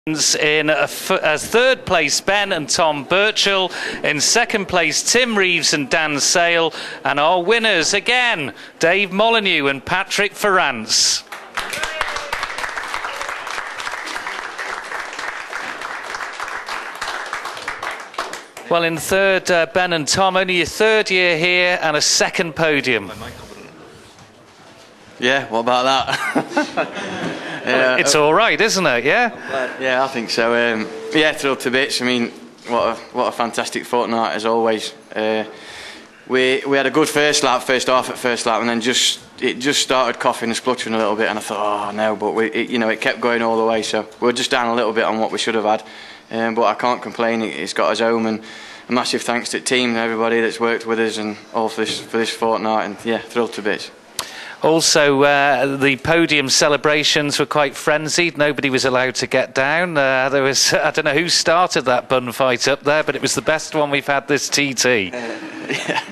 In as third place, Ben and Tom Birchall. In second place, Tim Reeves and Dan Sale. And our winners again, Dave Molyneux and Patrick Ferrance. Well, in third, Ben and Tom, only your third year here and a second podium. Yeah, what about that? Yeah, it's all right, isn't it? Yeah. Yeah, I think so. Yeah, thrilled to bits. I mean, what a fantastic fortnight as always. We had a good first half at first lap, and then it just started coughing and spluttering a little bit, and I thought, oh no, but it kept going all the way. So we're just down a little bit on what we should have had, but I can't complain. It's got us home, and a massive thanks to the team and everybody that's worked with us and all for this fortnight. And yeah, thrilled to bits. Also, the podium celebrations were quite frenzied. Nobody was allowed to get down. There was, I don't know who started that bun fight up there, but it was the best one we've had this TT. Yeah.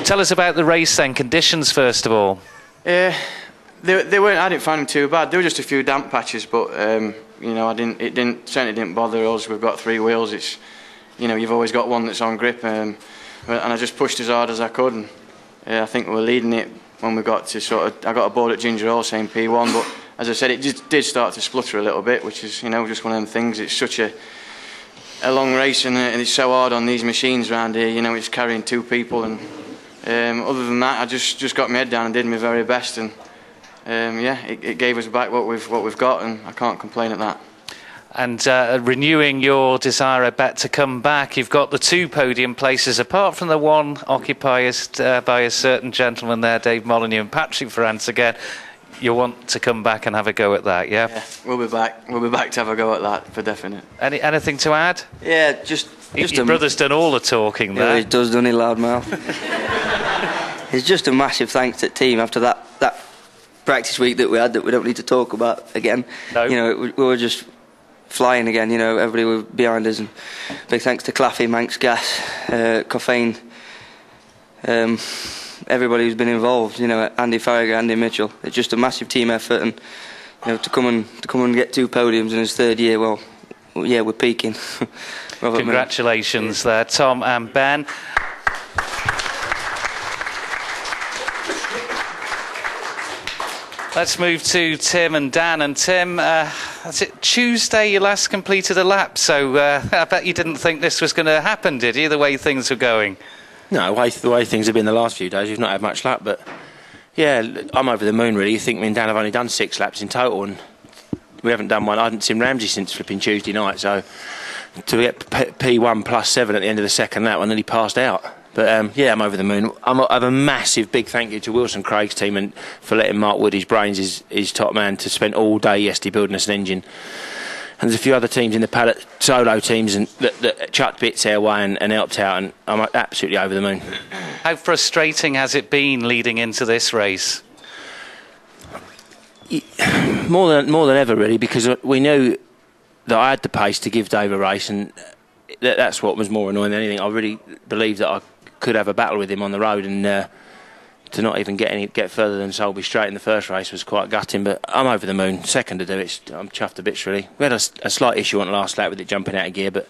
Tell us about the race then. Conditions first of all. They weren't. I didn't find them too bad. There were just a few damp patches, but it certainly didn't bother us. We've got three wheels. It's you've always got one that's on grip, and I just pushed as hard as I could. And I think we were leading it when we got to I got a board at Ginger Hall saying P1, but as I said, it just did start to splutter a little bit, which is just one of them things. It's such a long race, and it's so hard on these machines around here. It's carrying two people, and other than that, I just got my head down and did my very best, and it gave us back what we've got, and I can't complain at that. And renewing your desire, I bet, to come back. You've got the two podium places, apart from the one occupied by a certain gentleman there, Dave Molyneux and Patrick Ferrance again. You want to come back and have a go at that, yeah? Yeah, we'll be back. We'll be back to have a go at that, for definite. Anything to add? Yeah, just your brother's done all the talking there. Yeah, he does, doesn't he, loudmouth? It's just a massive thanks to the team after that practice week that we had that we don't need to talk about again. No. We were just flying again, everybody was behind us, and big thanks to Claffey, Manx Gas, Coffeen, everybody who's been involved, Andy Farragher, Andy Mitchell. It's just a massive team effort, and to come and get two podiums in his third year, well yeah, we're peaking. Congratulations there, Tom and Ben. Let's move to Tim and Dan. And Tim, that's it, Tuesday you last completed a lap, so I bet you didn't think this was going to happen, did you, the way things were going? No, the way things have been the last few days, we've not had much lap, but yeah, I'm over the moon really. You think me and Dan have only done 6 laps in total, and we haven't done one. I hadn't seen Ramsey since flipping Tuesday night, so to get P1 plus 7 at the end of the second lap, I nearly passed out. But yeah, I'm over the moon. I have a massive big thank you to Wilson Craig's team and for letting Mark Wood, his brains, his top man, to spend all day yesterday building us an engine. And there's a few other teams in the paddock, solo teams, and that chucked bits our way and helped out, and I'm absolutely over the moon. How frustrating has it been leading into this race? More than ever, really, because we knew that I had the pace to give Dave a race, and that's what was more annoying than anything. I really believed that I could have a battle with him on the road, and to not even get further than Solby Straight in the first race was quite gutting. But I'm over the moon. Second to do it, I'm chuffed to bits really. We had a slight issue on the last lap with it jumping out of gear, but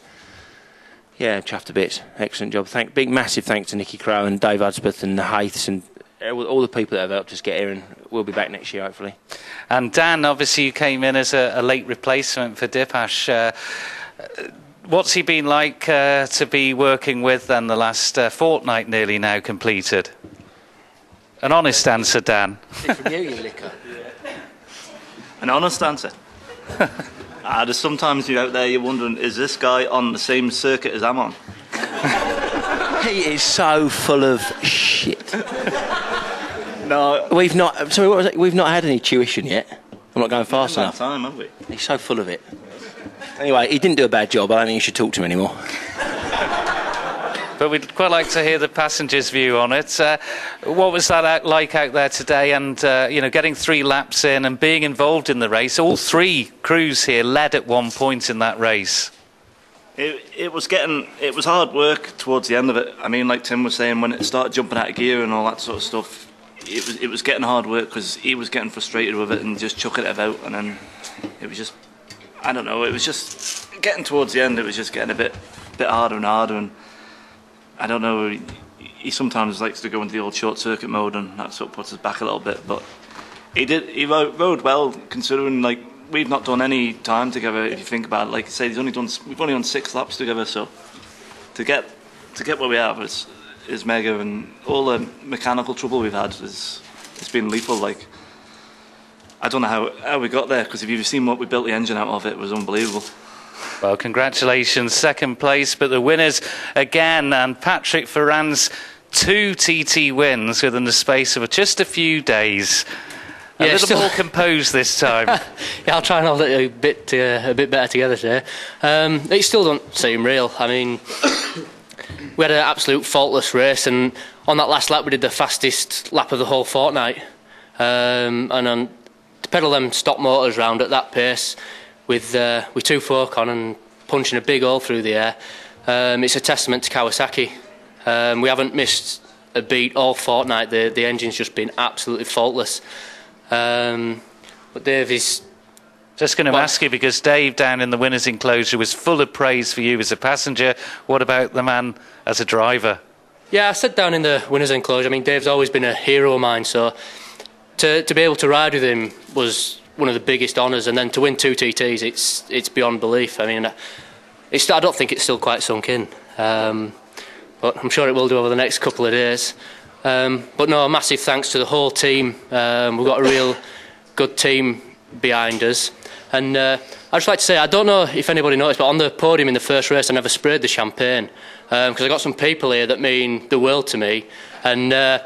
yeah, chuffed to bits. Excellent job. Big massive thanks to Nicky Crowe and Dave Hudspeth and the Haiths and all the people that have helped us get here, and we'll be back next year hopefully. And Dan, obviously you came in as a late replacement for Dipash. What's he been like to be working with then the last fortnight nearly now completed? An honest answer, Dan. From you licker. An honest answer. There's sometimes you're out there, you're wondering, is this guy on the same circuit as I'm on? He is so full of shit. No, we've not. Sorry, what was it? We've not had any tuition yet. I'm not going fast enough. Time, have we? He's so full of it. Anyway, he didn't do a bad job. I don't think you should talk to him anymore. But we'd quite like to hear the passengers' view on it. What was that like out there today? And getting 3 laps in and being involved in the race. All 3 crews here led at one point in that race. It was hard work towards the end of it. I mean, like Tim was saying, when it started jumping out of gear and all that sort of stuff, it was getting hard work because he was getting frustrated with it and just chucking it about, and then it was just I don't know. It was just getting towards the end. It was just getting a bit harder and harder, and I don't know. He sometimes likes to go into the old short circuit mode, and that sort of puts us back a little bit. But he rode well, considering like we've not done any time together. If you think about it, like I say, we've only done 6 laps together. So to get where we have is mega, and all the mechanical trouble we've had it's been lethal. Like I don't know how we got there, because if you've seen what we built the engine out of, it was unbelievable. Well, congratulations, second place, but the winners again, and Patrick Ferrand's 2 TT wins within the space of just a few days. A little more composed this time. Yeah, I'll try and hold it a bit better together today. It still don't seem real. I mean, we had an absolute faultless race, and on that last lap we did the fastest lap of the whole fortnight. And to pedal them stock motors round at that pace with 2 fork on and punching a big hole through the air, it's a testament to Kawasaki. We haven't missed a beat all fortnight. The engine's just been absolutely faultless. But Dave is... Just going to ask you, because Dave down in the winners' enclosure was full of praise for you as a passenger. What about the man as a driver? Yeah, I said down in the winners' enclosure, I mean, Dave's always been a hero of mine, so to be able to ride with him was one of the biggest honours, and then to win 2 TTs, it's beyond belief. I mean, I don't think it's still quite sunk in, but I'm sure it will do over the next couple of days. But no, a massive thanks to the whole team. We've got a real good team behind us. And I'd just like to say, I don't know if anybody noticed, but on the podium in the first race I never sprayed the champagne, because I got some people here that mean the world to me. And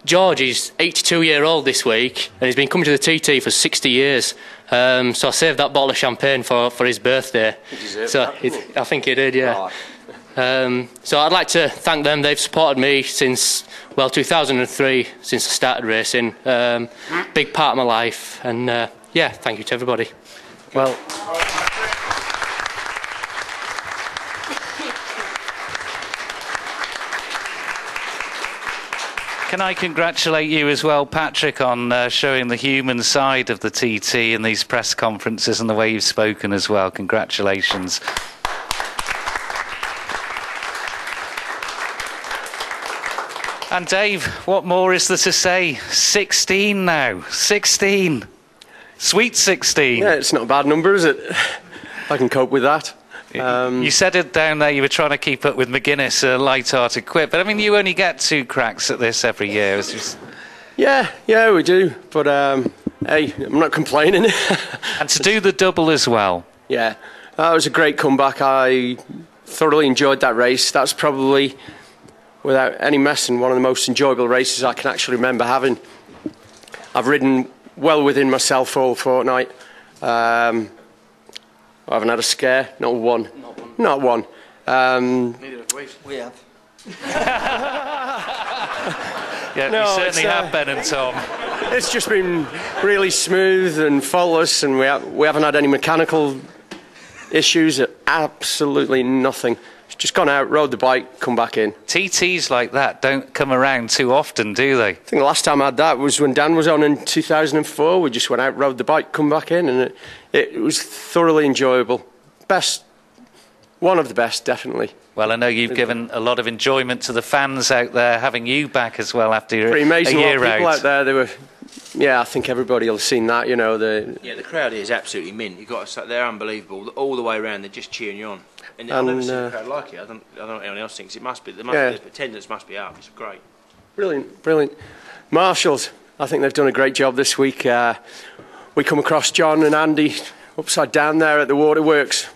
George is 82-year-old this week, and he's been coming to the TT for 60 years. So I saved that bottle of champagne for his birthday. I think he did, yeah. So I'd like to thank them. They've supported me since 2003, since I started racing. Big part of my life, and yeah, thank you to everybody. Well, can I congratulate you as well, Patrick, on showing the human side of the TT in these press conferences and the way you've spoken as well. Congratulations. And Dave, what more is there to say? 16 now. 16. Sweet 16. Yeah, it's not a bad number, is it? I can cope with that. You said it down there, you were trying to keep up with McGuinness, a light-hearted quip. But, I mean, you only get 2 cracks at this every year. It's just... Yeah, we do. But, hey, I'm not complaining. And to do the double as well. Yeah, that was a great comeback. I thoroughly enjoyed that race. That's probably, without any messing, one of the most enjoyable races I can actually remember having. I've ridden well within myself all fortnight. I haven't had a scare, not one. Not one. Neither have we. We have. Yeah, No, you certainly it's, have, Ben and Tom. It's just been really smooth and faultless, and we haven't had any mechanical issues, absolutely nothing. Just gone out, rode the bike, come back in. TTs like that don't come around too often, do they? I think the last time I had that was when Dan was on in 2004. We just went out, rode the bike, come back in, and it was thoroughly enjoyable. Best, one of the best, definitely. Well, I know you've given a lot of enjoyment to the fans out there, having you back as well after a Pretty amazing year lot of people out. there. They were, yeah, I think everybody will have seen that. You know, Yeah, the crowd here is absolutely mint. You've got to, they're unbelievable all the way around. They're just cheering you on. And I've never seen a crowd like it. I don't know what anyone else thinks. It must be. The attendance must be up. It's great. Brilliant. Marshals, I think they've done a great job this week. We come across John and Andy upside down there at the waterworks.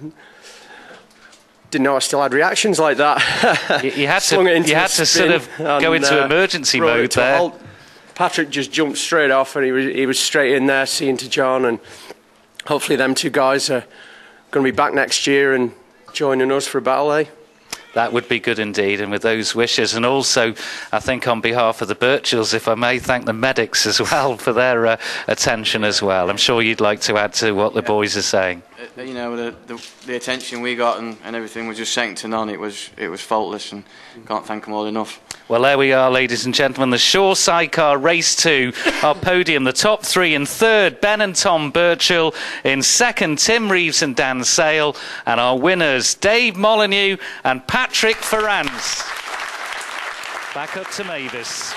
Didn't know I still had reactions like that. You had to sort of go into emergency mode there. Patrick just jumped straight off, and he was straight in there, seeing to John, and hopefully them 2 guys are going to be back next year and joining us for a battle, eh? That would be good indeed, and with those wishes, and also I think on behalf of the Birchells, if I may, thank the medics as well for their attention as well. I'm sure you'd like to add to what the boys are saying. you know, the attention we got and everything was just second to none. It was faultless, and can't thank them all enough. Well, there we are, ladies and gentlemen. The Shaw Sidecar Race 2, our podium. The top three: in third, Ben and Tom Birchall. In second, Tim Reeves and Dan Sale. And our winners, Dave Molyneux and Patrick Ferrance. Back up to Mavis.